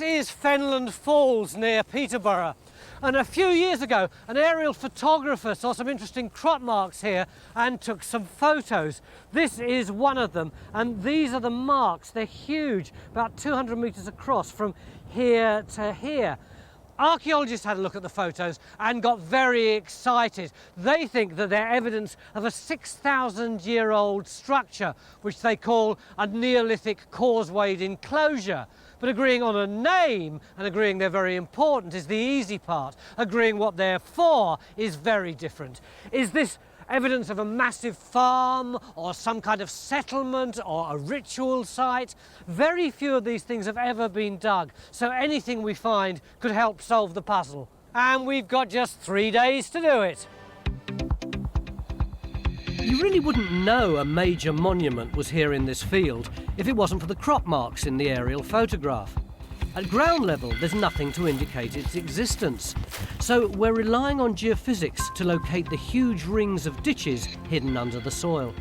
is Fenland Falls near Peterborough. And a few years ago, an aerial photographer saw some interesting crop marks here and took some photos. This is one of them, and these are the marks. They're huge, about 200 metres across from here to here. Archaeologists had a look at the photos and got very excited. They think that they're evidence of a 6,000-year-old structure, which they call a Neolithic causewayed enclosure. But agreeing on a name and agreeing they're very important is the easy part. Agreeing what they're for is very different. Is this evidence of a massive farm or some kind of settlement or a ritual site? Very few of these things have ever been dug, so anything we find could help solve the puzzle. And we've got just 3 days to do it. You really wouldn't know a major monument was here in this field if it wasn't for the crop marks in the aerial photograph. At ground level, there's nothing to indicate its existence. So we're relying on geophysics to locate the huge rings of ditches hidden under the soil.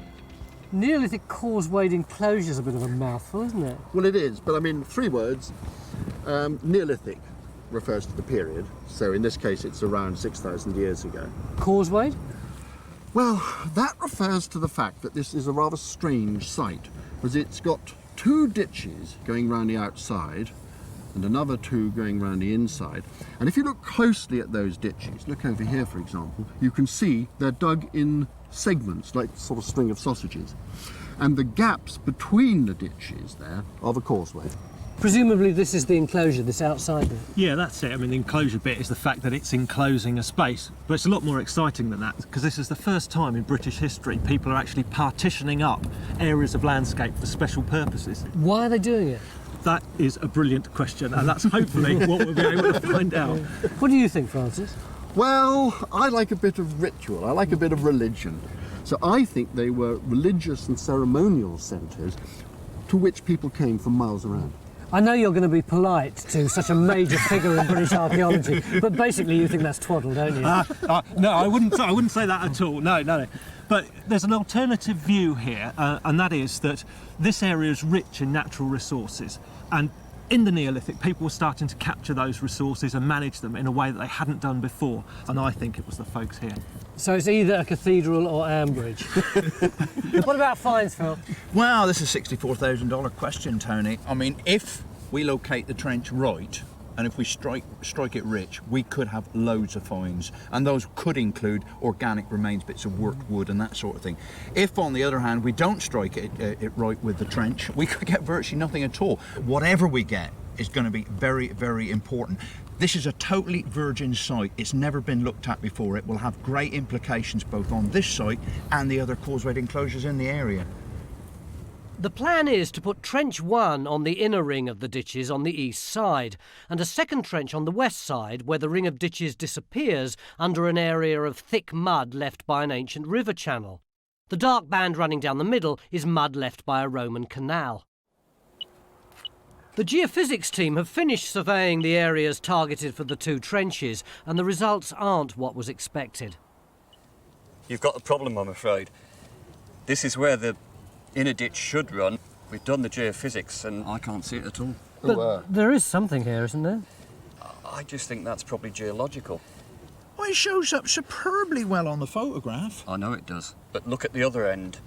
Neolithic causewayed enclosure is a bit of a mouthful, isn't it? Well, it is, but I mean, 3 words. Neolithic refers to the period, so in this case it's around 6,000 years ago. Causewayed? Well, that refers to the fact that this is a rather strange site, because it's got 2 ditches going round the outside and another 2 going round the inside. And if you look closely at those ditches, look over here for example, you can see they're dug in segments, like sort of string of sausages. And the gaps between the ditches there are the causeway. Presumably this is the enclosure, this outside bit. Yeah, that's it. I mean, the enclosure bit is the fact that it's enclosing a space. But it's a lot more exciting than that, because this is the first time in British history people are actually partitioning up areas of landscape for special purposes. Why are they doing it? That is a brilliant question, and that's hopefully what we'll be able to find out. What do you think, Francis? Well, I like a bit of ritual, I like a bit of religion. So I think they were religious and ceremonial centres to which people came from miles around. I know you're going to be polite to such a major figure in British archaeology, but basically you think that's twaddle, don't you? No, I wouldn't say that at all. No. But there's an alternative view here, and that is that this area is rich in natural resources. And in the Neolithic, people were starting to capture those resources and manage them in a way that they hadn't done before. And I think it was the folks here. So it's either a cathedral or Ambridge. What about fines, Phil? Well, this is a $64,000 question, Tony. I mean, if we locate the trench right, and if we strike it rich, we could have loads of fines, and those could include organic remains, bits of worked wood and that sort of thing. If, on the other hand, we don't strike it right with the trench, we could get virtually nothing at all. Whatever we get is going to be very, very important. This is a totally virgin site. It's never been looked at before. It will have great implications both on this site and the other causewayed enclosures in the area. The plan is to put trench 1 on the inner ring of the ditches on the east side, and a second trench on the west side where the ring of ditches disappears under an area of thick mud left by an ancient river channel. The dark band running down the middle is mud left by a Roman canal. The geophysics team have finished surveying the areas targeted for the 2 trenches, and the results aren't what was expected. You've got a problem, I'm afraid. This is where the inner ditch should run. We've done the geophysics and I can't see it at all. But there is something here, isn't there? I just think that's probably geological. Well, it shows up superbly well on the photograph. I know it does. But look at the other end,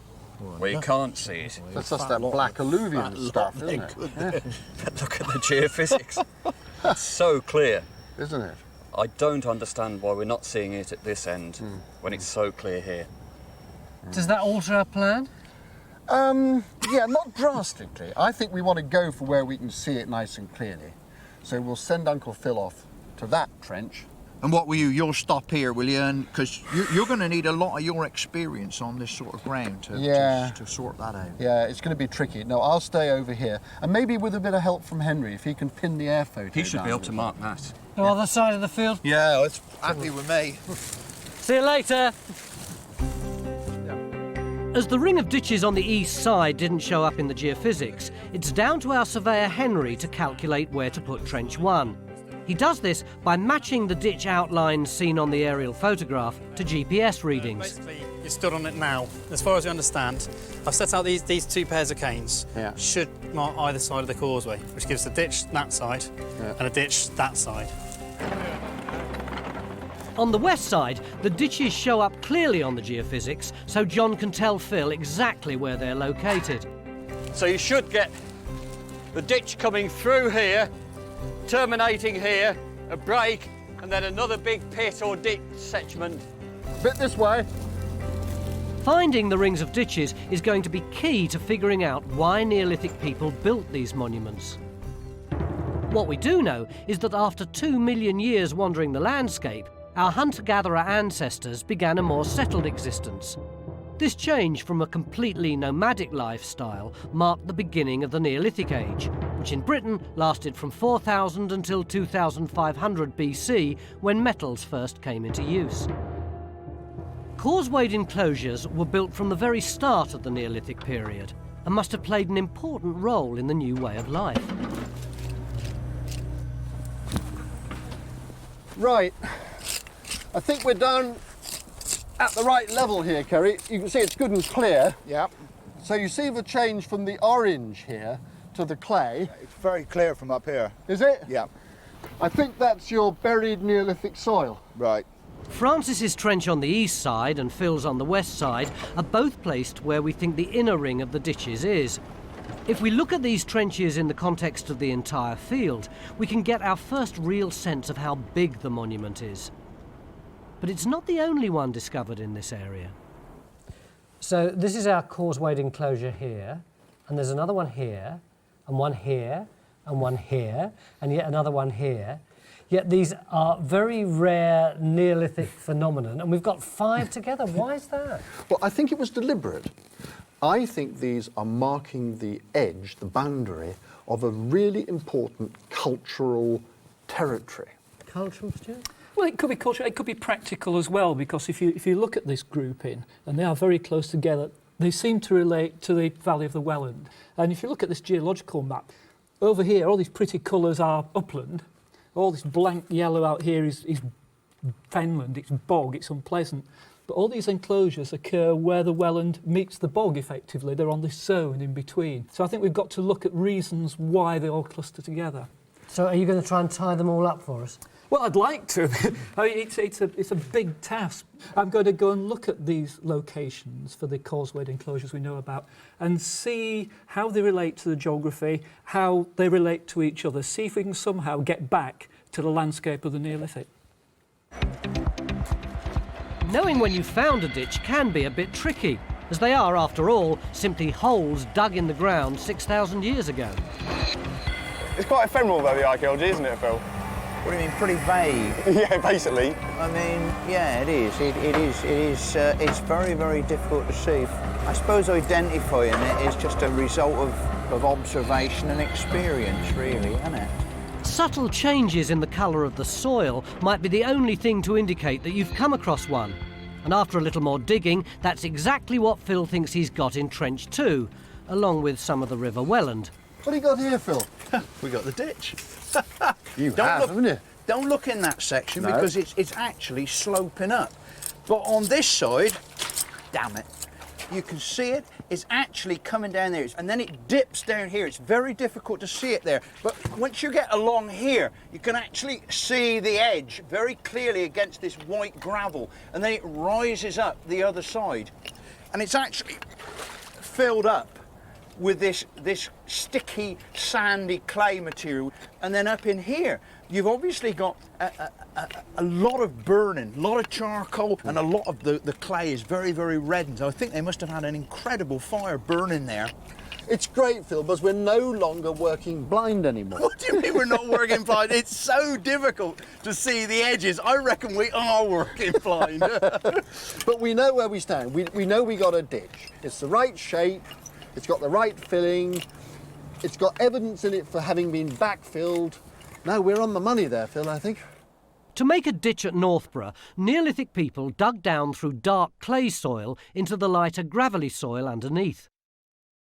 where you can't see it. That's just that black alluvial stuff, isn't it? But look at the geophysics. It's so clear. Isn't it? I don't understand why we're not seeing it at this end when it's so clear here. Does that alter our plan? Yeah, not drastically. I think we want to go for where we can see it nice and clearly. So we'll send Uncle Phil off to that trench. And what will you? You'll stop here, will you? Because you're going to need a lot of your experience on this sort of ground to sort that out. Yeah, it's going to be tricky. No, I'll stay over here. And maybe with a bit of help from Henry, if he can pin the air photo He should down be able to mark that. The other side of the field? Yeah, it's happy with me. See you later. As the ring of ditches on the east side didn't show up in the geophysics, it's down to our surveyor Henry to calculate where to put trench 1. He does this by matching the ditch outlines seen on the aerial photograph to GPS readings. Basically, you're stood on it now. As far as we understand, I've set out these two pairs of canes. Yeah. Should mark either side of the causeway, which gives the ditch that side and a ditch that side. On the west side, the ditches show up clearly on the geophysics, so John can tell Phil exactly where they're located. So you should get the ditch coming through here, terminating here, a break, and then another big pit or ditch section. Bit this way. Finding the rings of ditches is going to be key to figuring out why Neolithic people built these monuments. What we do know is that after 2 million years wandering the landscape, our hunter-gatherer ancestors began a more settled existence. This change from a completely nomadic lifestyle marked the beginning of the Neolithic Age, which in Britain lasted from 4000 until 2500 BC, when metals first came into use. Causewayed enclosures were built from the very start of the Neolithic period and must have played an important role in the new way of life. Right. I think we're down at the right level here, Kerry. You can see it's good and clear. Yeah, So you see the change from the orange here to the clay. it's very clear from up here. Is it? Yeah, I think that's your buried Neolithic soil. right. Francis's trench on the east side and Phil's on the west side are both placed where we think the inner ring of the ditches is. If we look at these trenches in the context of the entire field, we can get our first real sense of how big the monument is. But it's not the only one discovered in this area. So this is our causewayed enclosure here, and there's another one here, and one here, and one here, and yet another one here. Yet these are very rare Neolithic phenomenon, and we've got 5 together. Why is that? Well, I think it was deliberate. I think these are marking the edge, the boundary, of a really important cultural territory. Cultural, Stuart? Well, it could be cultural, it could be practical as well, because if you look at this grouping, and they are very close together, they seem to relate to the Valley of the Welland. And if you look at this geological map, over here, all these pretty colours are upland. All this blank yellow out here is fenland, it's bog, it's unpleasant. But all these enclosures occur where the Welland meets the bog, effectively. They're on this zone in between. So I think we've got to look at reasons why they all cluster together. So are you going to try and tie them all up for us? Well, I'd like to. I mean, it's a big task. I'm going to go and look at these locations for the causewayed enclosures we know about and see how they relate to the geography, how they relate to each other, see if we can somehow get back to the landscape of the Neolithic. Knowing when you've found a ditch can be a bit tricky, as they are, after all, simply holes dug in the ground 6,000 years ago. It's quite ephemeral though, the archaeology, isn't it, Phil? What do you mean, pretty vague? Yeah, basically. I mean, yeah, it is. It's very, very difficult to see. I suppose identifying it is just a result of observation and experience, really, isn't it? Subtle changes in the colour of the soil might be the only thing to indicate that you've come across one. And after a little more digging, that's exactly what Phil thinks he's got in Trench 2, along with some of the River Welland. What have you got here, Phil? We got the ditch. You Don't have, look- haven't you? Don't look in that section No. because it's actually sloping up. But on this side, damn it, you can see it. It's actually coming down there, and then it dips down here. It's very difficult to see it there. But once you get along here, you can actually see the edge very clearly against this white gravel, and then it rises up the other side. And it's actually filled up with this sticky, sandy clay material. And then up in here, you've obviously got a lot of burning, a lot of charcoal, and a lot of the clay is very, very reddened. So I think they must have had an incredible fire burning there. It's great, Phil, because we're no longer working blind anymore. What do you mean we're not working blind? It's so difficult to see the edges. I reckon we are working blind. But we know where we stand. We know we got a ditch. It's the right shape, it's got the right filling, it's got evidence in it for having been backfilled. No, we're on the money there, Phil, I think. To make a ditch at Northborough, Neolithic people dug down through dark clay soil into the lighter gravelly soil underneath.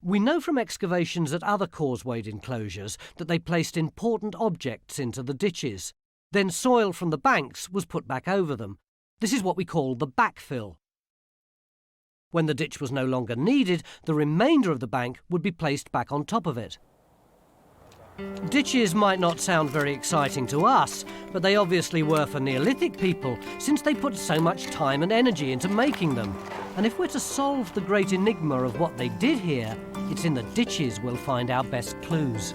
We know from excavations at other causewayed enclosures that they placed important objects into the ditches. Then soil from the banks was put back over them. This is what we call the backfill. When the ditch was no longer needed, the remainder of the bank would be placed back on top of it. Ditches might not sound very exciting to us, but they obviously were for Neolithic people, since they put so much time and energy into making them. And if we're to solve the great enigma of what they did here, it's in the ditches we'll find our best clues.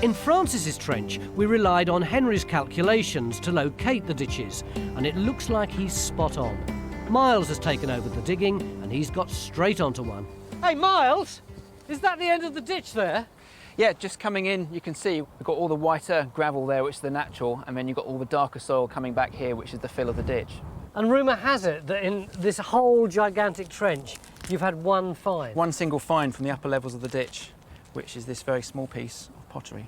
In Francis's trench, we relied on Henry's calculations to locate the ditches, and it looks like he's spot on. Miles has taken over the digging, and he's got straight onto one. Hey, Miles! Is that the end of the ditch there? Yeah, just coming in, you can see we've got all the whiter gravel there, which is the natural, and then you've got all the darker soil coming back here, which is the fill of the ditch. And rumour has it that in this whole gigantic trench, you've had one find. One single find from the upper levels of the ditch, which is this very small piece of pottery.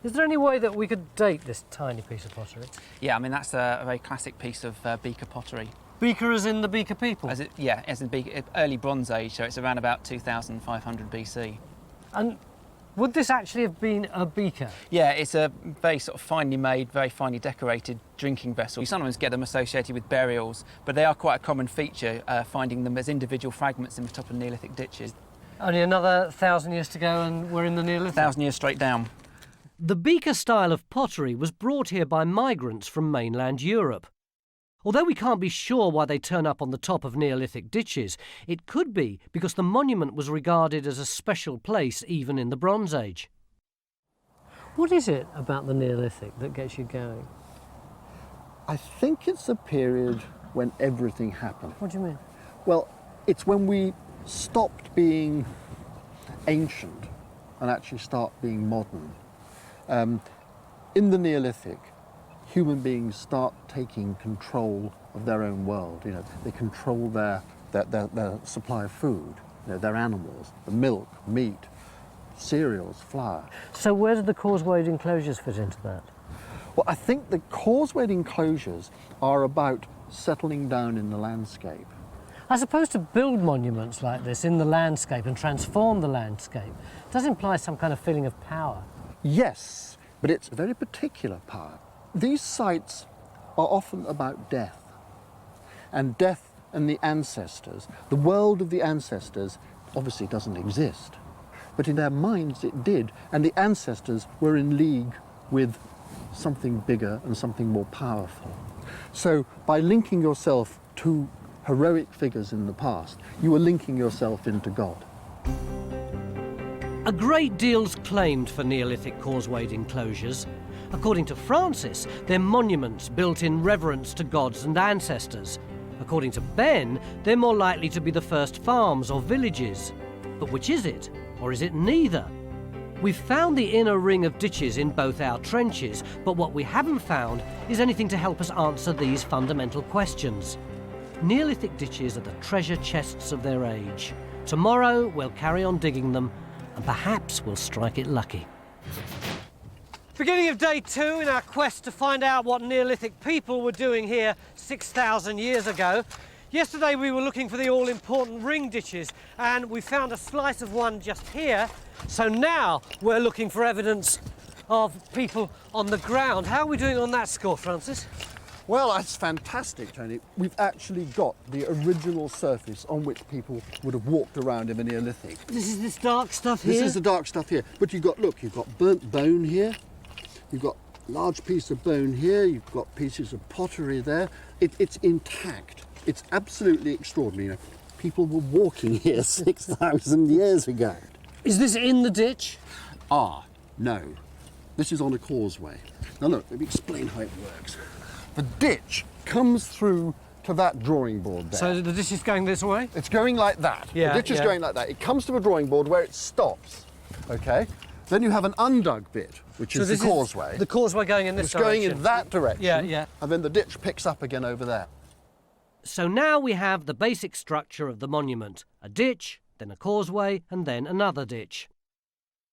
Is there any way that we could date this tiny piece of pottery? Yeah, I mean, that's a very classic piece of beaker pottery. Beaker as in the Beaker people? As in beaker, early Bronze Age, so it's around about 2500 BC. And would this actually have been a beaker? Yeah, it's a very sort of finely made, very finely decorated drinking vessel. You sometimes get them associated with burials, but they are quite a common feature, finding them as individual fragments in the top of Neolithic ditches. Only another 1,000 years to go and we're in the Neolithic? 1,000 years straight down. The beaker style of pottery was brought here by migrants from mainland Europe. Although we can't be sure why they turn up on the top of Neolithic ditches, it could be because the monument was regarded as a special place even in the Bronze Age. What is it about the Neolithic that gets you going? I think it's a period when everything happened. What do you mean? Well, it's when we stopped being ancient and actually start being modern. In the Neolithic, human beings start taking control of their own world. You know, they control their supply of food, you know, their animals, the milk, meat, cereals, flour. So where did the causewayed enclosures fit into that? Well, I think the causewayed enclosures are about settling down in the landscape. I suppose to build monuments like this in the landscape and transform the landscape does imply some kind of feeling of power. Yes, but it's a very particular power. These sites are often about death, and death and the ancestors. The world of the ancestors obviously doesn't exist, but in their minds it did, and the ancestors were in league with something bigger and something more powerful. So by linking yourself to heroic figures in the past, you were linking yourself into God. A great deal's claimed for Neolithic causewayed enclosures. According to Francis, they're monuments built in reverence to gods and ancestors. According to Ben, they're more likely to be the first farms or villages. But which is it? Or is it neither? We've found the inner ring of ditches in both our trenches, but what we haven't found is anything to help us answer these fundamental questions. Neolithic ditches are the treasure chests of their age. Tomorrow we'll carry on digging them, and perhaps we'll strike it lucky. Beginning of day 2 in our quest to find out what Neolithic people were doing here 6,000 years ago. Yesterday we were looking for the all-important ring ditches, and we found a slice of one just here. So now we're looking for evidence of people on the ground. How are we doing on that score, Francis? Well, that's fantastic, Tony. We've actually got the original surface on which people would have walked around in the Neolithic. This is this dark stuff here? This is the dark stuff here. But you've got, look, you've got burnt bone here. You've got a large piece of bone here. You've got pieces of pottery there. It's intact. It's absolutely extraordinary. You know, people were walking here 6,000 years ago. Is this in the ditch? No. This is on a causeway. Now look, let me explain how it works. The ditch comes through to that drawing board there. So the ditch is going this way? It's going like that. Yeah, the ditch is going like that. It comes to a drawing board where it stops, okay? Then you have an undug bit, which is the causeway. The causeway going in this direction. It's going in that direction. Yeah, yeah. And then the ditch picks up again over there. So now we have the basic structure of the monument. A ditch, then a causeway, and then another ditch.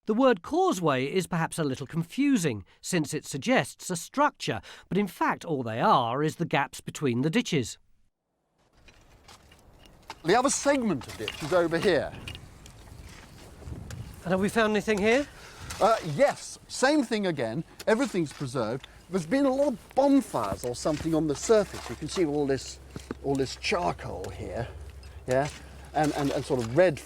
The word causeway is perhaps a little confusing, since it suggests a structure, but in fact all they are is the gaps between the ditches. The other segment of ditch is over here. And have we found anything here? Yes, same thing again. Everything's preserved. There's been a lot of bonfires or something on the surface. You can see all this charcoal here. Yeah, and sort of red,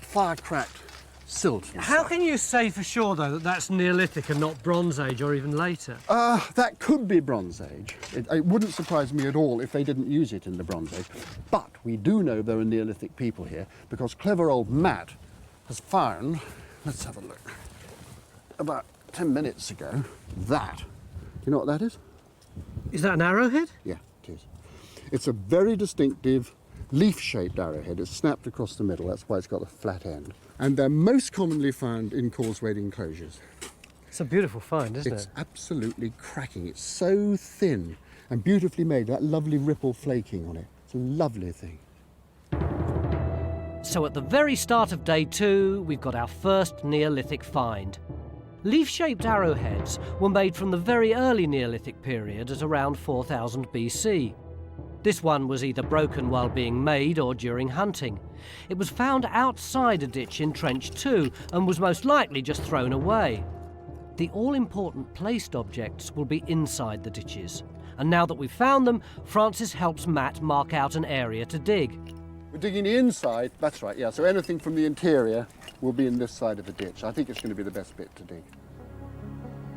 fire-cracked silt. How can you say for sure, though, that that's Neolithic and not Bronze Age or even later? That could be Bronze Age. It wouldn't surprise me at all if they didn't use it in the Bronze Age. But we do know there are Neolithic people here because clever old Matt has found, let's have a look, about 10 minutes ago, that. Do you know what that is? Is that an arrowhead? Yeah, it is. It's a very distinctive leaf-shaped arrowhead. It's snapped across the middle, that's why it's got a flat end. And they're most commonly found in causewayed enclosures. It's a beautiful find, isn't It's it? absolutely cracking. It's so thin and beautifully made, that lovely ripple flaking on it. It's a lovely thing. So at the very start of day 2, we've got our first Neolithic find. Leaf-shaped arrowheads were made from the very early Neolithic period at around 4000 BC. This one was either broken while being made or during hunting. It was found outside a ditch in Trench 2 and was most likely just thrown away. The all-important placed objects will be inside the ditches. And now that we've found them, Francis helps Matt mark out an area to dig. We're digging the inside, that's right, yeah. So anything from the interior will be in this side of the ditch. I think it's going to be the best bit to dig.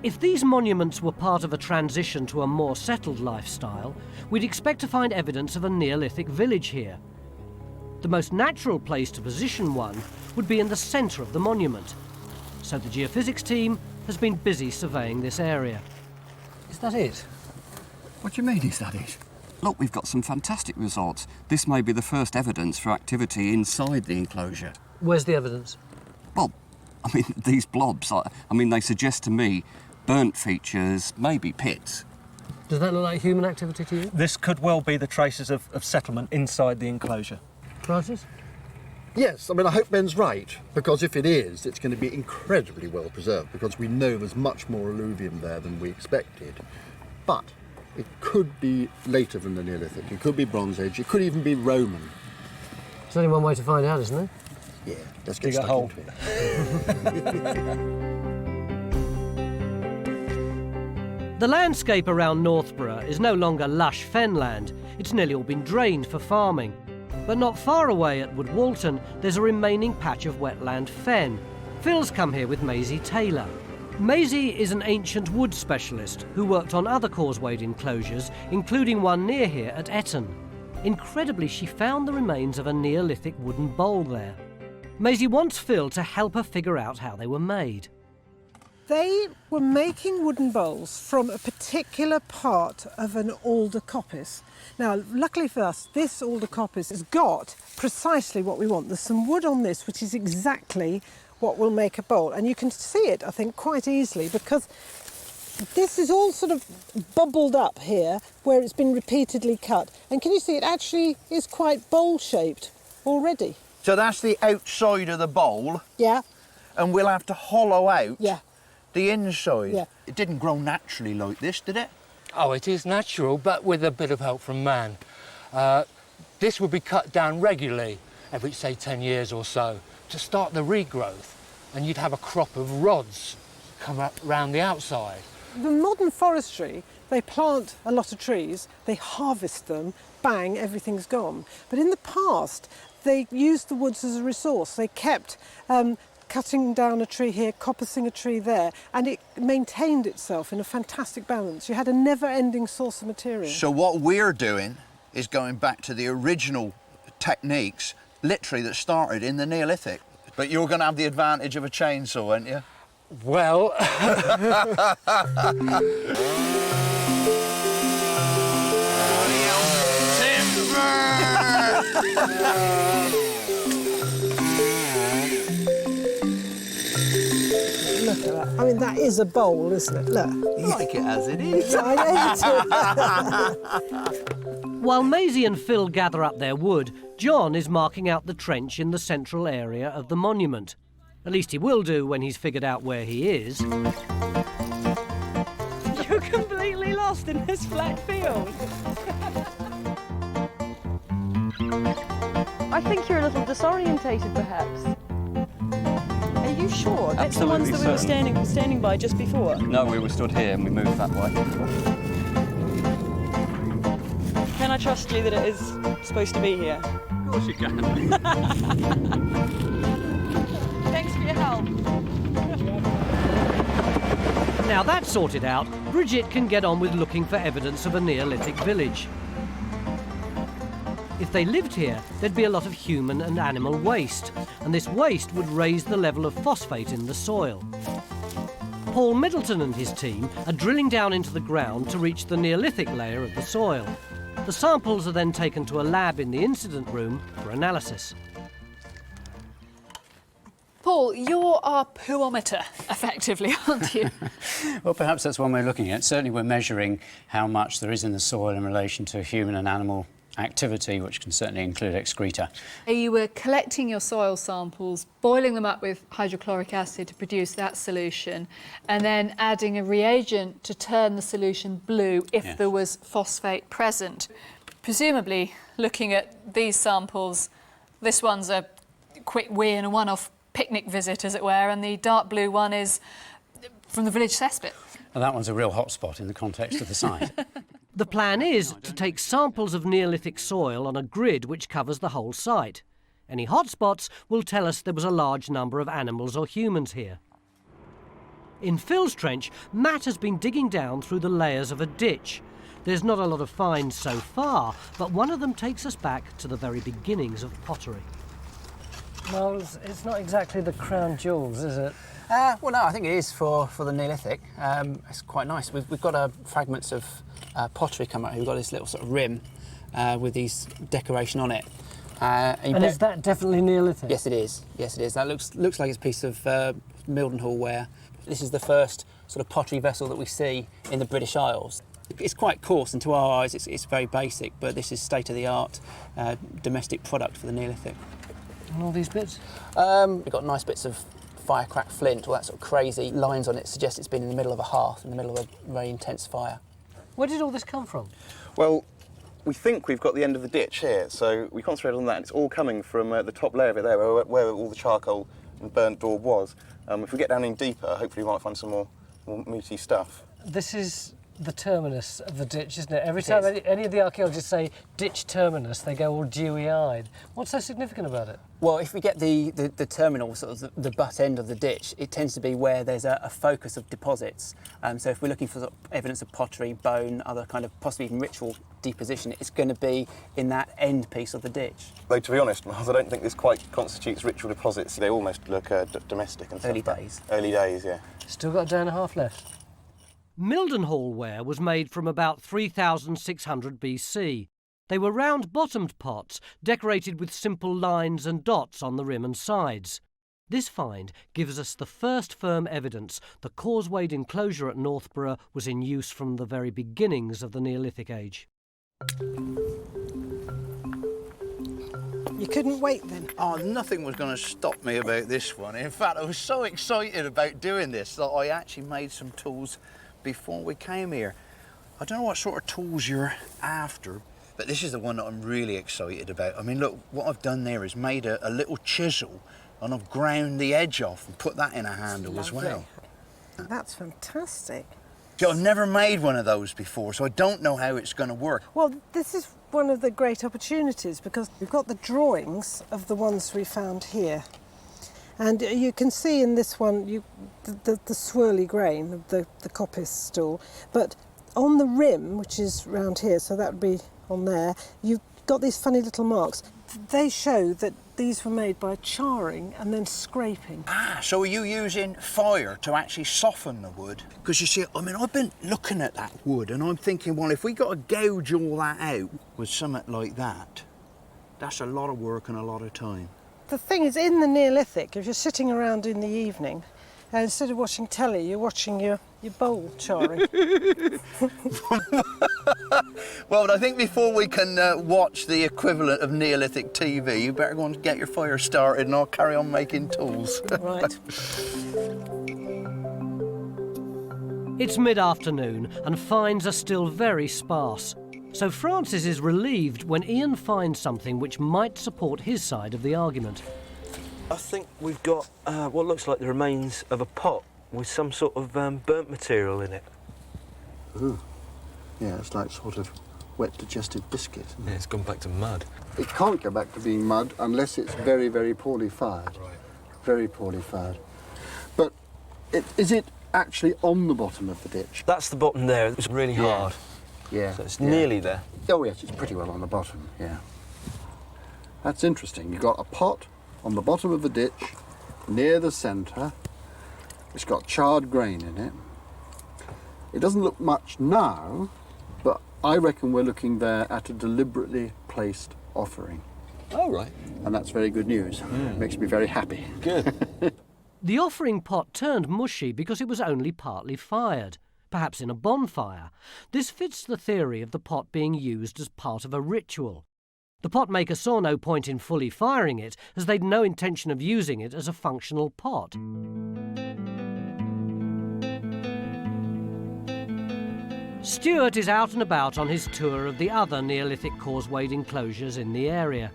If these monuments were part of a transition to a more settled lifestyle, we'd expect to find evidence of a Neolithic village here. The most natural place to position one would be in the centre of the monument. So the geophysics team has been busy surveying this area. Is that it? What do you mean, is that it? Look, we've got some fantastic results. This may be the first evidence for activity inside the enclosure. Where's the evidence? Well, I mean, these blobs, I mean, they suggest to me burnt features, maybe pits. Does that look like human activity to you? This could well be the traces of settlement inside the enclosure. Francis? Yes, I mean, I hope Ben's right, because if it is, it's going to be incredibly well preserved, because we know there's much more alluvium there than we expected. But it could be later than the Neolithic, it could be Bronze Age, it could even be Roman. There's only one way to find out, isn't there? Yeah, let's get Dig a stuck hole. into it. The landscape around Northborough is no longer lush fenland. It's nearly all been drained for farming. But not far away at Walton, there's a remaining patch of wetland fen. Phil's come here with Maisie Taylor. Maisie is an ancient wood specialist who worked on other causewayed enclosures, including one near here at Upton. Incredibly, she found the remains of a Neolithic wooden bowl there. Maisie wants Phil to help her figure out how they were made. They were making wooden bowls from a particular part of an alder coppice. Now, luckily for us, this alder coppice has got precisely what we want. There's some wood on this, which is exactly what will make a bowl. And you can see it, I think, quite easily, because this is all sort of bubbled up here, where it's been repeatedly cut. And can you see it actually is quite bowl-shaped already? So that's the outside of the bowl. Yeah. And we'll have to hollow out Yeah. the inside. Yeah. It didn't grow naturally like this, did it? Oh, it is natural, but with a bit of help from man. This would be cut down regularly, every, say, 10 years or so, to start the regrowth, and you'd have a crop of rods come up round the outside. The modern forestry, they plant a lot of trees, they harvest them, bang, everything's gone. But in the past, they used the woods as a resource. They kept cutting down a tree here, coppicing a tree there, and it maintained itself in a fantastic balance. You had a never-ending source of material. So what we're doing is going back to the original techniques, literally, that started in the Neolithic. But you're going to have the advantage of a chainsaw, aren't you? Well... Look at that. I mean, that is a bowl, isn't it? Look. Like it as it is. While Maisie and Phil gather up their wood, John is marking out the trench in the central area of the monument. At least he will do when he's figured out where he is. You're completely lost in this flat field. I think you're a little disorientated, perhaps. Are you sure? That's the ones that we were standing by just before? No, we were stood here and we moved that way. Can I trust you that it is supposed to be here? Of course you can. Thanks for your help. Now that's sorted out, Bridget can get on with looking for evidence of a Neolithic village. If they lived here, there'd be a lot of human and animal waste, and this waste would raise the level of phosphate in the soil. Paul Middleton and his team are drilling down into the ground to reach the Neolithic layer of the soil. The samples are then taken to a lab in the incident room for analysis. Paul, you're our poometer, effectively, aren't you? Well, perhaps that's one way of looking at it. Certainly we're measuring how much there is in the soil in relation to human and animal activity, which can certainly include excreta. You were collecting your soil samples, boiling them up with hydrochloric acid to produce that solution, and then adding a reagent to turn the solution blue if Yes. there was phosphate present. Presumably, looking at these samples, this one's a quick wee and a one-off picnic visit, as it were, and the dark blue one is from the village cesspit. Well, that one's a real hotspot in the context of the site. The plan is to take samples of Neolithic soil on a grid which covers the whole site. Any hotspots will tell us there was a large number of animals or humans here. In Phil's trench, Matt has been digging down through the layers of a ditch. There's not a lot of finds so far, but one of them takes us back to the very beginnings of pottery. Well, it's not exactly the crown jewels, is it? Well, no, I think it is for the Neolithic. It's quite nice. We've got fragments of pottery come out here. We've got this little sort of rim with these decoration on it. And is that definitely Neolithic? Yes, it is. Yes, it is. That looks like it's a piece of Mildenhall ware. This is the first sort of pottery vessel that we see in the British Isles. It's quite coarse, and to our eyes it's very basic, but this is state-of-the-art domestic product for the Neolithic. And all these bits? We've got nice bits of firecracked flint, all that sort of crazy lines on it suggest it's been in the middle of a hearth, in the middle of a very intense fire. Where did all this come from? Well, we think we've got the end of the ditch here, so we concentrated on that. It's all coming from the top layer of it there, where all the charcoal and burnt daub was. If we get down in deeper, hopefully we might find some more meaty stuff. This is the terminus of the ditch, isn't it? Every time any of the archaeologists say ditch terminus, they go all dewy-eyed. What's so significant about it? Well, if we get the terminal, sort of the butt end of the ditch, it tends to be where there's a focus of deposits. So if we're looking for sort of evidence of pottery, bone, other kind of possibly even ritual deposition, it's going to be in that end piece of the ditch. Though, to be honest, Miles, I don't think this quite constitutes ritual deposits. They almost look domestic and stuff. Early days. Early days, yeah. Still got a day and a half left. Mildenhall ware was made from about 3600 BC. They were round-bottomed pots, decorated with simple lines and dots on the rim and sides. This find gives us the first firm evidence the causewayed enclosure at Northborough was in use from the very beginnings of the Neolithic age. You couldn't wait then? Oh, nothing was going to stop me about this one. In fact, I was so excited about doing this that I actually made some tools before we came here. I don't know what sort of tools you're after, but this is the one that I'm really excited about. I mean, look, what I've done there is made a little chisel, and I've ground the edge off and put that in a handle as well. That's fantastic. So I've never made one of those before, so I don't know how it's going to work. Well, this is one of the great opportunities because we've got the drawings of the ones we found here. And you can see in this one the swirly grain of the coppice stool, but on the rim, which is round here, so that would be on there, you've got these funny little marks. They show that these were made by charring and then scraping. Ah, so are you using fire to actually soften the wood? Because you see, I mean, I've been looking at that wood and I'm thinking, well, if we got to gouge all that out with something like that, that's a lot of work and a lot of time. The thing is, in the Neolithic, if you're sitting around in the evening, instead of watching telly, you're watching your bowl charring. Well, I think before we can watch the equivalent of Neolithic TV, you better go and get your fire started and I'll carry on making tools. Right. It's mid-afternoon and finds are still very sparse. So Francis is relieved when Ian finds something which might support his side of the argument. I think we've got what looks like the remains of a pot with some sort of burnt material in it. Ooh. Yeah, it's like sort of wet digested biscuit. Yeah, it's gone back to mud. It can't go back to being mud unless it's very, very poorly fired. Right. Very poorly fired. But is it actually on the bottom of the ditch? That's the bottom there. It's really hard. Yeah. So it's nearly there. Oh yes, it's pretty well on the bottom, yeah. That's interesting. You've got a pot on the bottom of the ditch, near the centre. It's got charred grain in it. It doesn't look much now, but I reckon we're looking there at a deliberately placed offering. Oh, right. And that's very good news. It makes me very happy. Good. The offering pot turned mushy because it was only partly fired, perhaps in a bonfire. This fits the theory of the pot being used as part of a ritual. The pot maker saw no point in fully firing it, as they'd no intention of using it as a functional pot. Stuart is out and about on his tour of the other Neolithic causewayed enclosures in the area.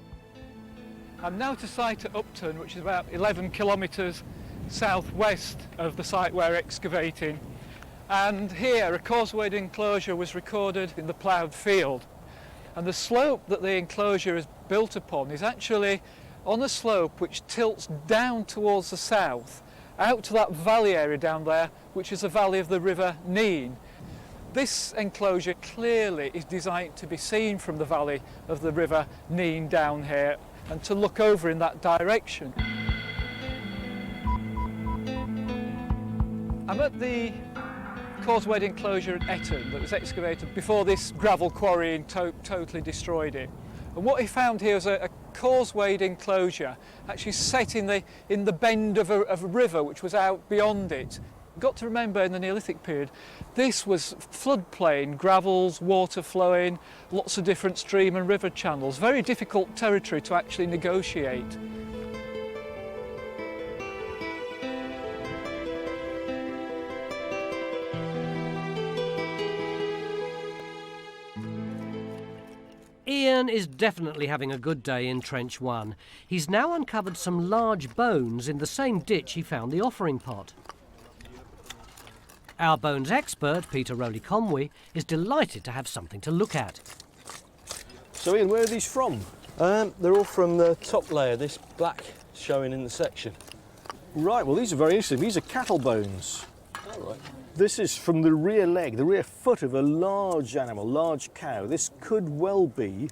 I'm now to site at Upton, which is about 11 kilometres southwest of the site we're excavating. And here, a causewayed enclosure was recorded in the ploughed field. And the slope that the enclosure is built upon is actually on a slope which tilts down towards the south, out to that valley area down there, which is the valley of the River Nene. This enclosure clearly is designed to be seen from the valley of the River Nene down here and to look over in that direction. I'm at the causewayed enclosure at Eton that was excavated before this gravel quarry totally destroyed it. And what he found here was a causewayed enclosure actually set in the bend of a river which was out beyond it. Got to remember in the Neolithic period, this was floodplain, gravels, water flowing, lots of different stream and river channels, very difficult territory to actually negotiate. Ian is definitely having a good day in Trench 1. He's now uncovered some large bones in the same ditch he found the offering pot. Our bones expert, Peter Rowley-Conway, is delighted to have something to look at. So Ian, where are these from? They're all from the top layer, this black showing in the section. Right, well these are very interesting. These are cattle bones. All right. This is from the rear leg, the rear foot of a large animal, large cow. This could well be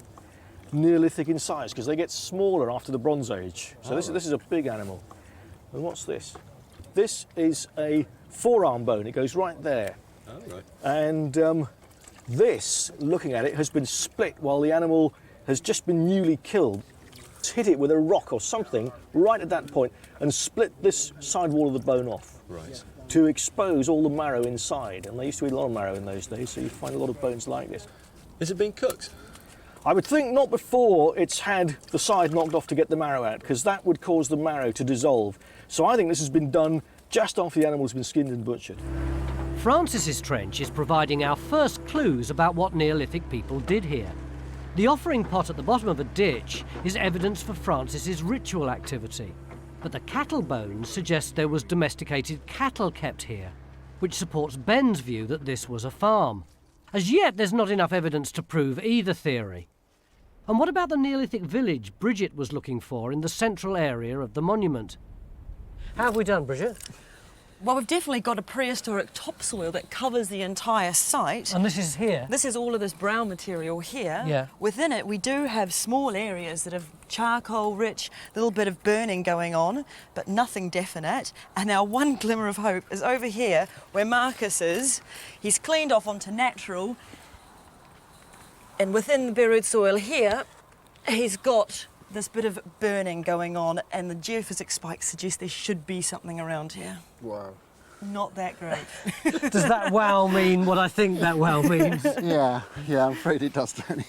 Neolithic in size because they get smaller after the Bronze Age. So this is a big animal. And what's this? This is a forearm bone. It goes right there. Oh, right. And this, looking at it, has been split while the animal has just been newly killed. It's hit it with a rock or something right at that point and split this side wall of the bone off. Right. To expose all the marrow inside. And they used to eat a lot of marrow in those days, so you find a lot of bones like this. Is it being cooked? I would think not before it's had the side knocked off to get the marrow out, because that would cause the marrow to dissolve. So I think this has been done just after the animal's been skinned and butchered. Francis's trench is providing our first clues about what Neolithic people did here. The offering pot at the bottom of a ditch is evidence for Francis's ritual activity. But the cattle bones suggest there was domesticated cattle kept here, which supports Ben's view that this was a farm. As yet, there's not enough evidence to prove either theory. And what about the Neolithic village Bridget was looking for in the central area of the monument? How have we done, Bridget? Well, we've definitely got a prehistoric topsoil that covers the entire site. And this is here? This is all of this brown material here. Yeah. Within it, we do have small areas that have charcoal rich, a little bit of burning going on, but nothing definite. And our one glimmer of hope is over here, where Marcus is. He's cleaned off onto natural. And within the buried soil here, he's got this bit of burning going on, and the geophysics spikes suggest there should be something around here. Wow. Not that great. Does that wow mean what I think that wow means? Yeah, I'm afraid it does, Tony.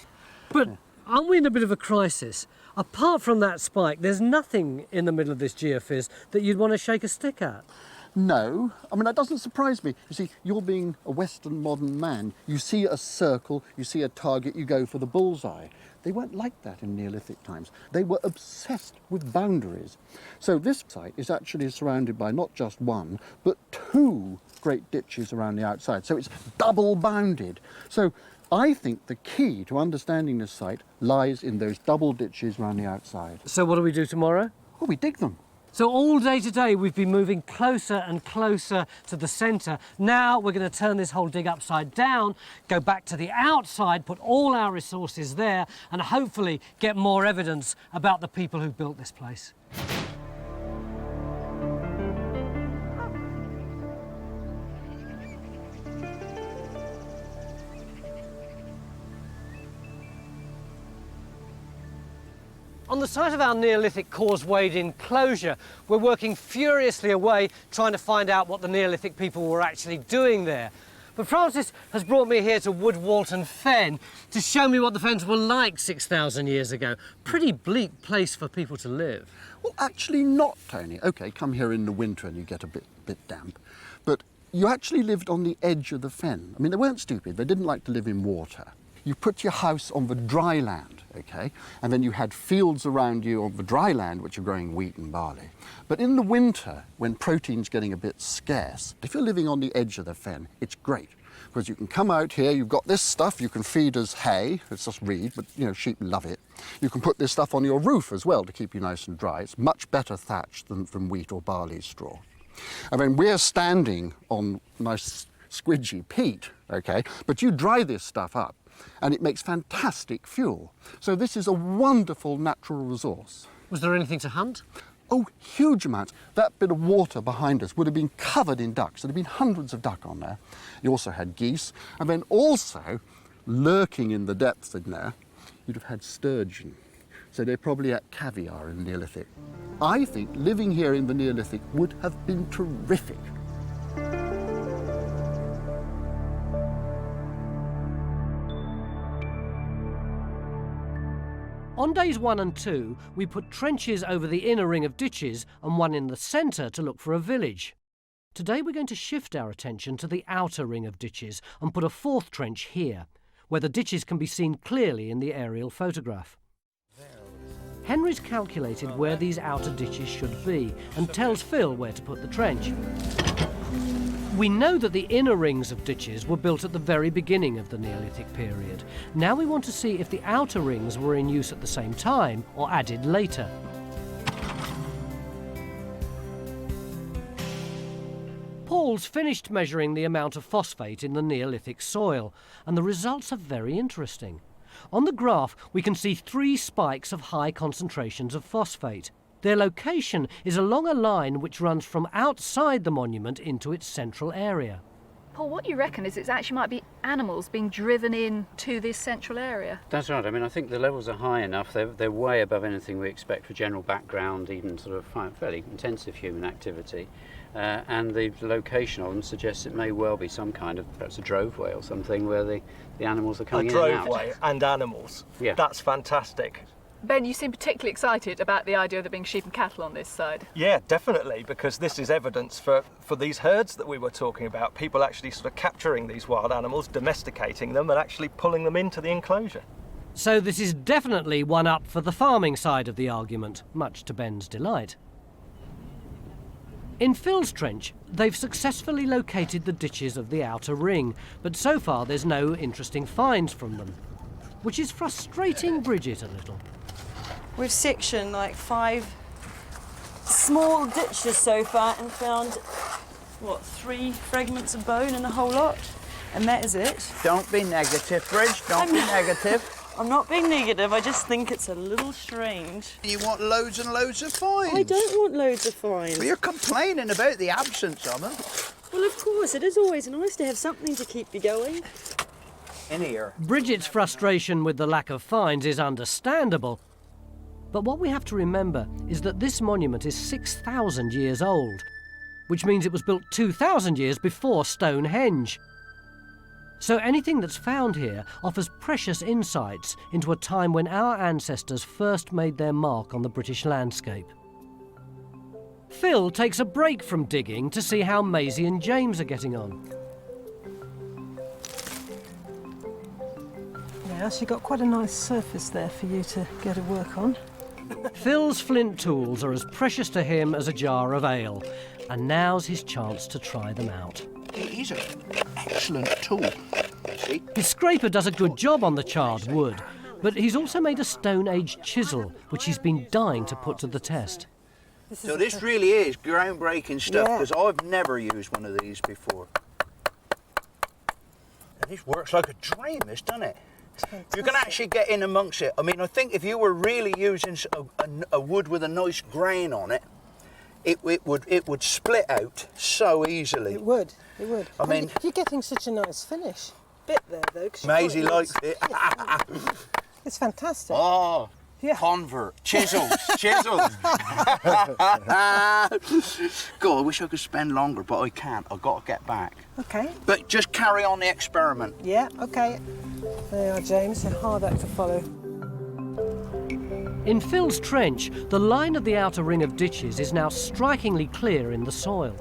But aren't we in a bit of a crisis? Apart from that spike, there's nothing in the middle of this geophys that you'd want to shake a stick at. No, I mean, that doesn't surprise me. You see, you're being a Western modern man. You see a circle, you see a target, you go for the bullseye. They weren't like that in Neolithic times. They were obsessed with boundaries. So this site is actually surrounded by not just one, but two great ditches around the outside. So it's double bounded. So I think the key to understanding this site lies in those double ditches round the outside. So what do we do tomorrow? Well, we dig them. So all day today we've been moving closer and closer to the centre. Now we're going to turn this whole dig upside down, go back to the outside, put all our resources there and hopefully get more evidence about the people who built this place. On the site of our Neolithic Causewade enclosure, we're working furiously away trying to find out what the Neolithic people were actually doing there. But Francis has brought me here to Walton Fen to show me what the fens were like 6,000 years ago. Pretty bleak place for people to live. Well, actually not, Tony. OK, come here in the winter and you get a bit damp. But you actually lived on the edge of the fen. I mean, they weren't stupid. They didn't like to live in water. You put your house on the dry land, OK? And then you had fields around you on the dry land which are growing wheat and barley. But in the winter, when protein's getting a bit scarce, if you're living on the edge of the fen, it's great. Because you can come out here, you've got this stuff you can feed as hay, it's just reed, but you know, sheep love it. You can put this stuff on your roof as well to keep you nice and dry. It's much better thatched than from wheat or barley straw. And then we're standing on nice squidgy peat, OK? But you dry this stuff up, and it makes fantastic fuel. So this is a wonderful natural resource. Was there anything to hunt? Oh, huge amounts. That bit of water behind us would have been covered in ducks. There'd have been hundreds of duck on there. You also had geese, and then also, lurking in the depths in there, you'd have had sturgeon. So they probably ate caviar in the Neolithic. I think living here in the Neolithic would have been terrific. On days 1 and 2, we put trenches over the inner ring of ditches and one in the centre to look for a village. Today we're going to shift our attention to the outer ring of ditches and put a 4th trench here, where the ditches can be seen clearly in the aerial photograph. Henry's calculated where these outer ditches should be and tells Phil where to put the trench. We know that the inner rings of ditches were built at the very beginning of the Neolithic period. Now we want to see if the outer rings were in use at the same time or added later. Paul's finished measuring the amount of phosphate in the Neolithic soil, and the results are very interesting. On the graph, we can see 3 spikes of high concentrations of phosphate. Their location is along a line which runs from outside the monument into its central area. Paul, what you reckon is it actually might be animals being driven in to this central area? That's right. I mean, I think the levels are high enough. They're way above anything we expect for general background, even sort of fairly intensive human activity. And the location of them suggests it may well be some kind of, perhaps a droveway or something, where the animals are coming in and out. A droveway and animals. Yeah. That's fantastic. Ben, you seem particularly excited about the idea of there being sheep and cattle on this side. Yeah, definitely, because this is evidence for these herds that we were talking about, people actually sort of capturing these wild animals, domesticating them and actually pulling them into the enclosure. So this is definitely one up for the farming side of the argument, much to Ben's delight. In Phil's trench, they've successfully located the ditches of the outer ring, but so far there's no interesting finds from them, which is frustrating Bridget a little. We've sectioned like 5 small ditches so far and found, what, 3 fragments of bone in the whole lot? And that is it. Don't be negative, Bridge, don't be negative. I'm not being negative, I just think it's a little strange. You want loads and loads of finds. I don't want loads of finds. Well, you're complaining about the absence of them. Well, of course, it is always nice to have something to keep you going. In here. Bridget's frustration with the lack of finds is understandable, but what we have to remember is that this monument is 6,000 years old, which means it was built 2,000 years before Stonehenge. So anything that's found here offers precious insights into a time when our ancestors first made their mark on the British landscape. Phil takes a break from digging to see how Maisie and James are getting on. Yeah, she got quite a nice surface there for you to go to work on. Phil's flint tools are as precious to him as a jar of ale, and now's his chance to try them out. It is an excellent tool. see? His scraper does a good job on the charred wood, but he's also made a Stone Age chisel, which he's been dying to put to the test. So this really is groundbreaking stuff, because I've never used one of these before. And this works like a dream, this, doesn't it? You can actually get in amongst it. I mean, I think if you were really using a wood with a nice grain on it, it would split out so easily. It would, it would. I mean, you're getting such a nice finish bit there, though. Maisie likes it. It's fantastic. Oh, yeah. Convert. Chisels. Chisels. God, I wish I could spend longer, but I can't. I've got to get back. Okay. But just carry on the experiment. Yeah, okay. There you are, James. A hard act to follow. In Phil's trench, the line of the outer ring of ditches is now strikingly clear in the soil.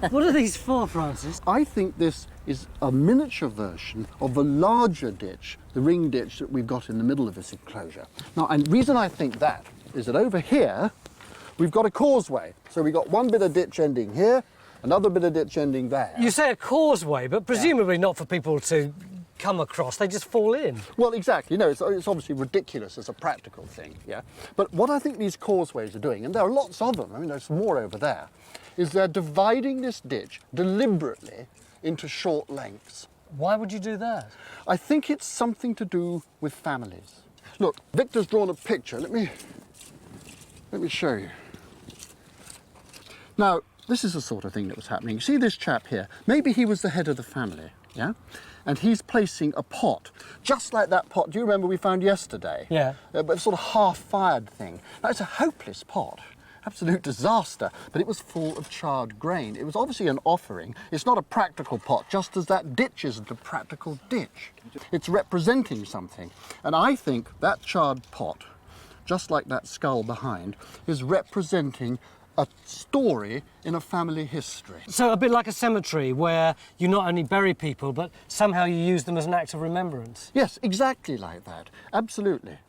What are these for, Francis? I think this is a miniature version of the larger ditch, the ring ditch that we've got in the middle of this enclosure. Now, and the reason I think that is that over here, we've got a causeway. So we've got one bit of ditch ending here, another bit of ditch ending there. You say a causeway, but presumably not for people to come across, they just fall in. Well, exactly. No, it's obviously ridiculous as a practical thing, yeah? But what I think these causeways are doing, and there are lots of them, I mean, there's more over there, is they're dividing this ditch deliberately into short lengths. Why would you do that? I think it's something to do with families. Look, Victor's drawn a picture. Let me show you. Now, this is the sort of thing that was happening. You see this chap here? Maybe he was the head of the family, yeah? And he's placing a pot, just like that pot, do you remember we found yesterday? Yeah. A sort of half-fired thing. Now, it's a hopeless pot. Absolute disaster, but it was full of charred grain. It was obviously an offering. It's not a practical pot, just as that ditch isn't a practical ditch. It's representing something. And I think that charred pot, just like that skull behind, is representing a story in a family history. So a bit like a cemetery where you not only bury people, but somehow you use them as an act of remembrance. Yes, exactly like that. Absolutely.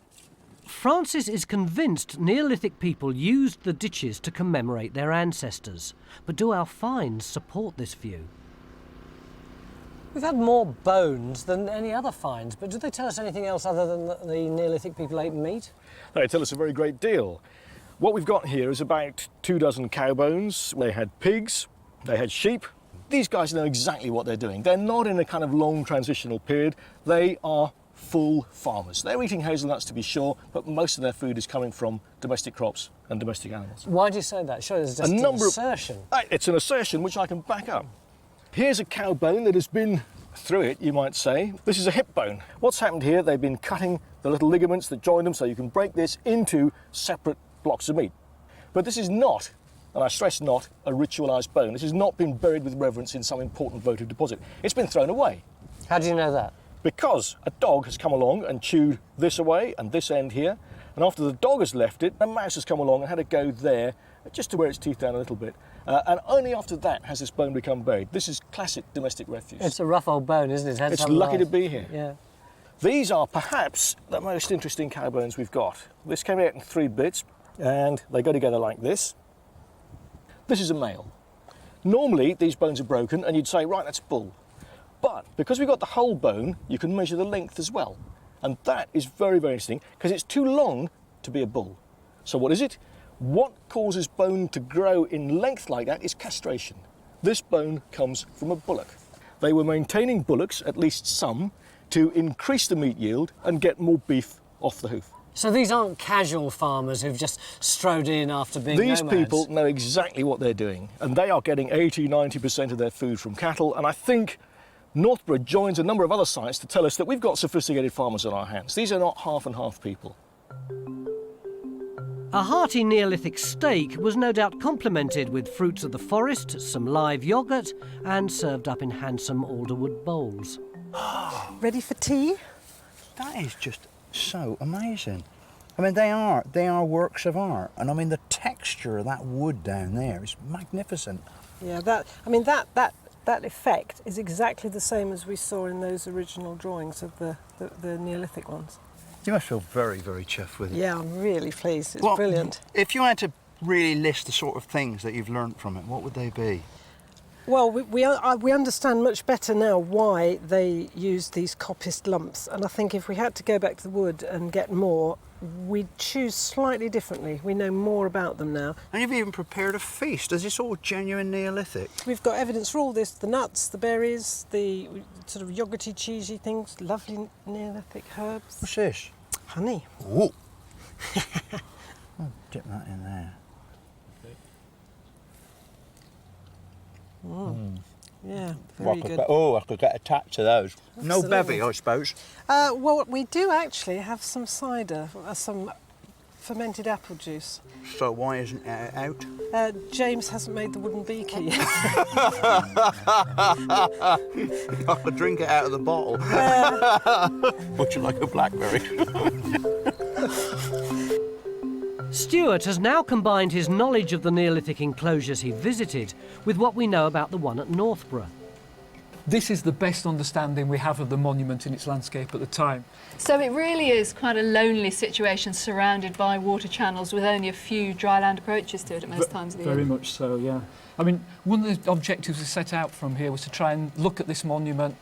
Francis is convinced Neolithic people used the ditches to commemorate their ancestors. But do our finds support this view? We've had more bones than any other finds, but do they tell us anything else other than that the Neolithic people ate meat? They tell us a very great deal. What we've got here is about 24 cow bones. They had pigs, they had sheep. These guys know exactly what they're doing. They're not in a kind of long transitional period. They are full farmers. They're eating hazelnuts to be sure, but most of their food is coming from domestic crops and domestic animals. Why do you say that? Surely there's just an assertion. It's an assertion which I can back up. Here's a cow bone that has been through it, you might say. This is a hip bone. What's happened here, they've been cutting the little ligaments that join them so you can break this into separate blocks of meat. But this is not, and I stress not, a ritualised bone. This has not been buried with reverence in some important votive deposit. It's been thrown away. How do you know that? Because a dog has come along and chewed this away and this end here, and after the dog has left it, a mouse has come along and had a go there, just to wear its teeth down a little bit. And only after that has this bone become buried. This is classic domestic refuse. It's a rough old bone, isn't it? It's lucky to be here. Yeah. These are perhaps the most interesting cow bones we've got. This came out in 3 bits, and they go together like this. This is a male. Normally, these bones are broken, and you'd say, right, that's a bull. But because we've got the whole bone, you can measure the length as well. And that is very, very interesting, because it's too long to be a bull. So what is it? What causes bone to grow in length like that is castration. This bone comes from a bullock. They were maintaining bullocks, at least some, to increase the meat yield and get more beef off the hoof. So these aren't casual farmers who've just strode in after being These nomads. people know exactly what they're doing, and they are getting 80–90% of their food from cattle, and I think Northborough joins a number of other sites to tell us that we've got sophisticated farmers on our hands. These are not half and half people. A hearty Neolithic steak was no doubt complemented with fruits of the forest, some live yoghurt, and served up in handsome alderwood bowls. Ready for tea? That is just so amazing. I mean, they are works of art, and I mean the texture of that wood down there is magnificent. Yeah, that effect is exactly the same as we saw in those original drawings of the Neolithic ones. You must feel very, very chuffed with it. Yeah, I'm really pleased. It's brilliant. If you had to really list the sort of things that you've learnt from it, what would they be? Well, we understand much better now why they used these coppiced lumps, and I think if we had to go back to the wood and get more, we'd choose slightly differently. We know more about them now. And you've even prepared a feast. Is this all genuine Neolithic? We've got evidence for all this, the nuts, the berries, the sort of yogurty, cheesy things, lovely Neolithic herbs. What's this? Honey. Ooh. I'll dip that in there. Yeah, very good. I could get attached to those. No Absolutely. bevy, I suppose. Well, we do actually have some cider, some fermented apple juice. So why isn't it out? James hasn't made the wooden beaker yet. I could drink it out of the bottle. Much like a blackberry. Stuart has now combined his knowledge of the Neolithic enclosures he visited with what we know about the one at Northborough. This is the best understanding we have of the monument in its landscape at the time. So it really is quite a lonely situation surrounded by water channels with only a few dry land approaches to it at most times of the year. Very much so, yeah. I mean, one of the objectives we set out from here was to try and look at this monument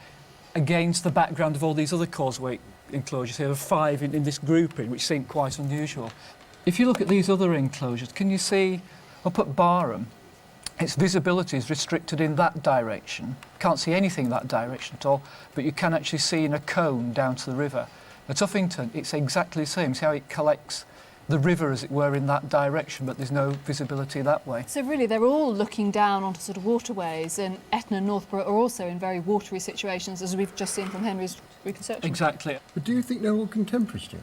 against the background of all these other causeway enclosures here. There are 5 in this grouping, which seemed quite unusual. If you look at these other enclosures, can you see up at Barham, its visibility is restricted in that direction. Can't see anything in that direction at all, but you can actually see in a cone down to the river. At Uffington, it's exactly the same. See how it collects the river, as it were, in that direction, but there's no visibility that way. So really, they're all looking down onto sort of waterways, and Etna and Northborough are also in very watery situations, as we've just seen from Henry's reconstruction. Exactly. But do you think they're all contemporary still?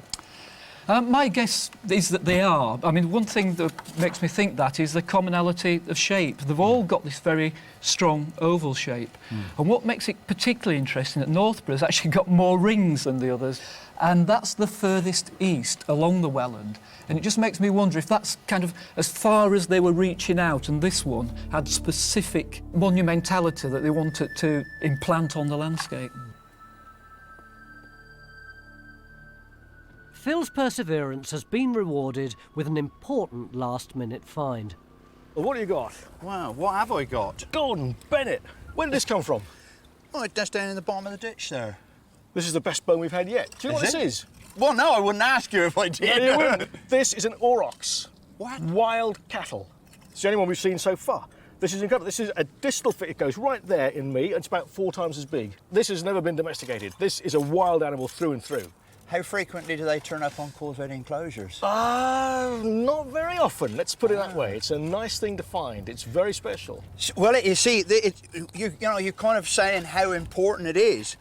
My guess is that they are. I mean, one thing that makes me think that is the commonality of shape. They've all got this very strong oval shape. And what makes it particularly interesting at Northborough has actually got more rings than the others. And that's the furthest east along the Welland. And it just makes me wonder if that's kind of as far as they were reaching out, and this one had specific monumentality that they wanted to implant on the landscape. Phil's perseverance has been rewarded with an important last-minute find. Well, what do you got? Wow, what have I got? Gordon Bennett. Where did this come from? Oh, that's down in the bottom of the ditch there. This is the best bone we've had yet. Do you know what this is? Well, no, I wouldn't ask you if I did. No, you wouldn't. This is an Aurochs. What? Wild cattle. It's the only one we've seen so far. This is incredible. This is a distal fit. It goes right there in me, and it's about 4 times as big. This has never been domesticated. This is a wild animal through and through. How frequently do they turn up on causewayed enclosures? Not very often, let's put it that way. It's a nice thing to find. It's very special. Well, you see, you know, you're kind of saying how important it is.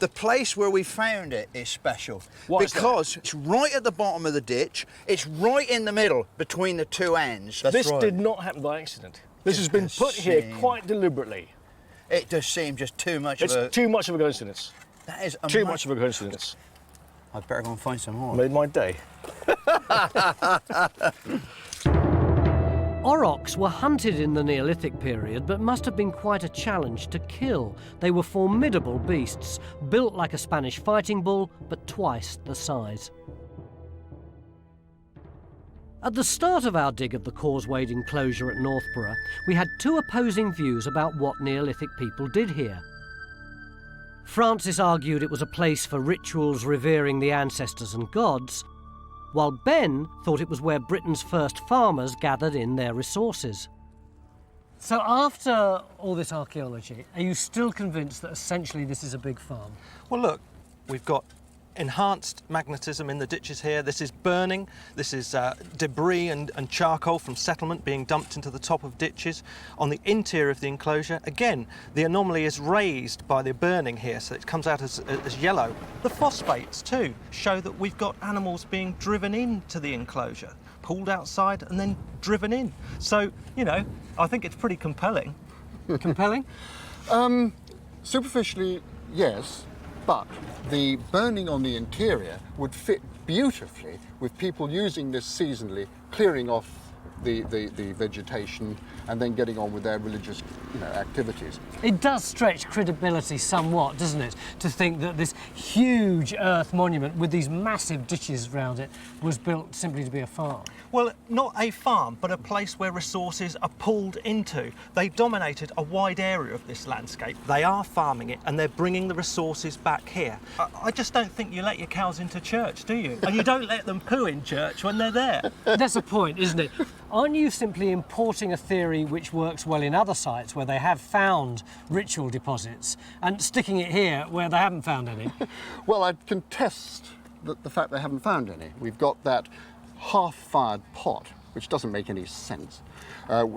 The place where we found it is special. Why is that? Because it's right at the bottom of the ditch. It's right in the middle between the 2 ends. This did not happen by accident. This has been put here quite deliberately. It does seem just too much It's of a... too much of a coincidence. That is too much of a coincidence. I'd better go and find some more. Made my day. Aurochs were hunted in the Neolithic period, but must have been quite a challenge to kill. They were formidable beasts, built like a Spanish fighting bull, but twice the size. At the start of our dig of the Causewade enclosure at Northborough, we had 2 opposing views about what Neolithic people did here. Francis argued it was a place for rituals revering the ancestors and gods, while Ben thought it was where Britain's first farmers gathered in their resources. So after all this archaeology, are you still convinced that essentially this is a big farm? Well, look, we've got enhanced magnetism in the ditches here. This is burning. This is debris and charcoal from settlement being dumped into the top of ditches. On the interior of the enclosure, again, the anomaly is raised by the burning here, so it comes out as yellow. The phosphates, too, show that we've got animals being driven into the enclosure, pulled outside and then driven in. So, you know, I think it's pretty compelling. Compelling? Superficially, yes. But the burning on the interior would fit beautifully with people using this seasonally, clearing off the vegetation and then getting on with their religious activities. It does stretch credibility somewhat, doesn't it, to think that this huge earth monument with these massive ditches around it was built simply to be a farm. Well, not a farm, but a place where resources are pulled into. They dominated a wide area of this landscape. They are farming it, and they're bringing the resources back here. I just don't think you let your cows into church, do you? And you don't let them poo in church when they're there. That's the point, isn't it? Aren't you simply importing a theory which works well in other sites where they have found ritual deposits and sticking it here where they haven't found any? Well, I'd contest the fact they haven't found any. We've got that half-fired pot, which doesn't make any sense,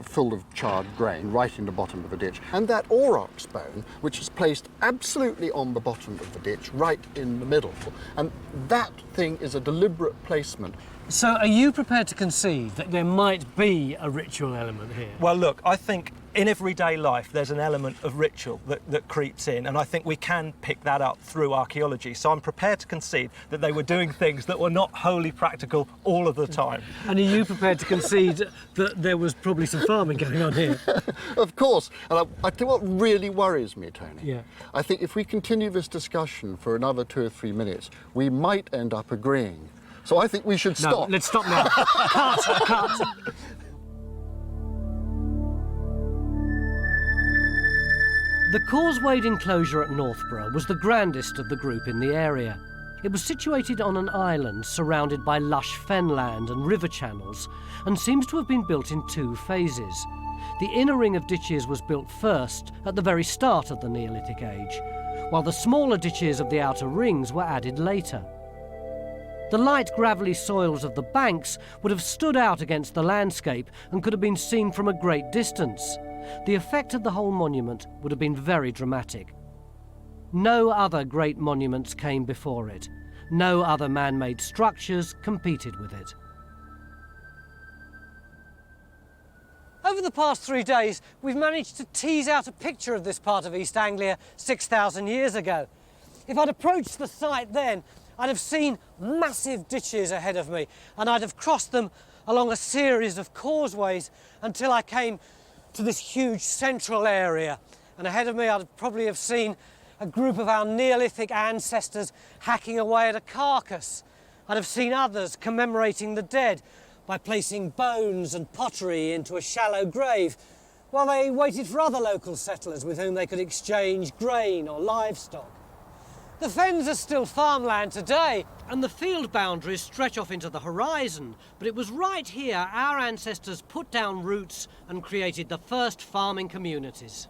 full of charred grain right in the bottom of the ditch, and that Aurochs bone, which is placed absolutely on the bottom of the ditch, right in the middle. And that thing is a deliberate placement. So are you prepared to concede that there might be a ritual element here? Well, look, I think in everyday life there's an element of ritual that creeps in, and I think we can pick that up through archaeology. So I'm prepared to concede that they were doing things that were not wholly practical all of the time. And are you prepared to concede that there was probably some farming going on here? Of course. And I tell you what really worries me, Tony. Yeah. I think if we continue this discussion for another 2 or 3 minutes, we might end up agreeing. So I think we should stop. No, let's stop now. Cut. The Causewade Enclosure at Northborough was the grandest of the group in the area. It was situated on an island surrounded by lush fenland and river channels, and seems to have been built in 2 phases. The inner ring of ditches was built first at the very start of the Neolithic age, while the smaller ditches of the outer rings were added later. The light gravelly soils of the banks would have stood out against the landscape and could have been seen from a great distance. The effect of the whole monument would have been very dramatic. No other great monuments came before it. No other man-made structures competed with it. Over the past 3 days, we've managed to tease out a picture of this part of East Anglia 6,000 years ago. If I'd approached the site then, I'd have seen massive ditches ahead of me, and I'd have crossed them along a series of causeways until I came to this huge central area. And ahead of me, I'd probably have seen a group of our Neolithic ancestors hacking away at a carcass. I'd have seen others commemorating the dead by placing bones and pottery into a shallow grave, while they waited for other local settlers with whom they could exchange grain or livestock. The fens are still farmland today, and the field boundaries stretch off into the horizon, but it was right here our ancestors put down roots and created the first farming communities.